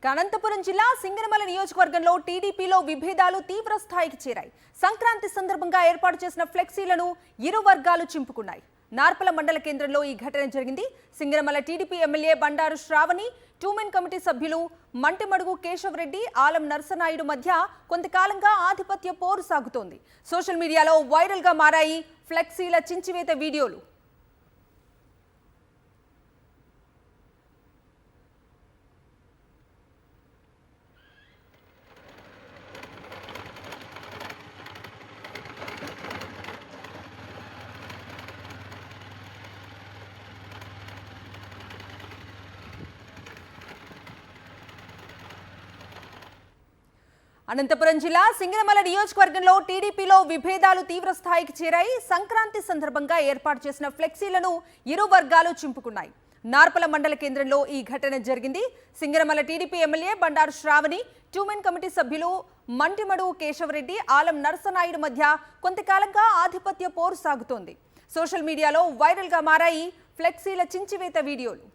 అనంతపురం జిల్లా సింగనమల నియోజకవర్గంలో టీడీపీలో విభేదాలు తీవ్ర స్థాయికి చేరాయి. సంక్రాంతి సందర్భంగా ఏర్పాటు చేసిన ఫ్లెక్సీలను ఇరు వర్గాలు చింపుకున్నాయి. నార్పల మండల కేంద్రంలో ఈ ఘటన జరిగింది. Singanamala TDP MLA Bandaru Sravani, two men committee సభ్యులు మంటిమడుగు కేశవరెడ్డి, ఆలం నర్సనాయుడు మధ్య కొంతకాలంగా ఆధిపత్య పోరు సాగుతోంది. సోషల్ మీడియాలో వైరల్ గా మారాయి ఫ్లెక్సీల చించివేత వీడియోలు. అనంతపురం జిల్లా సింగనమల నియోజకవర్గంలో టీడీపీలో విభేదాలు తీవ్ర స్థాయికి చేరాయి. సంక్రాంతి సందర్భంగా ఏర్పాటు చేసిన ఫ్లెక్సీలను ఇరు వర్గాలు చింపుకున్నాయి. నార్పల మండల కేంద్రంలో ఈ ఘటన జరిగింది. Singanamala TDP MLA Bandaru Sravani, two men committee సభ్యులు మంటిమడుగు కేశవరెడ్డి, ఆలం నర్సనాయుడు మధ్య కొంతకాలంగా ఆధిపత్య పోరు సాగుతోంది. సోషల్ మీడియాలో వైరల్ గా మారాయి ఫ్లెక్సీల చించివేత వీడియోలు.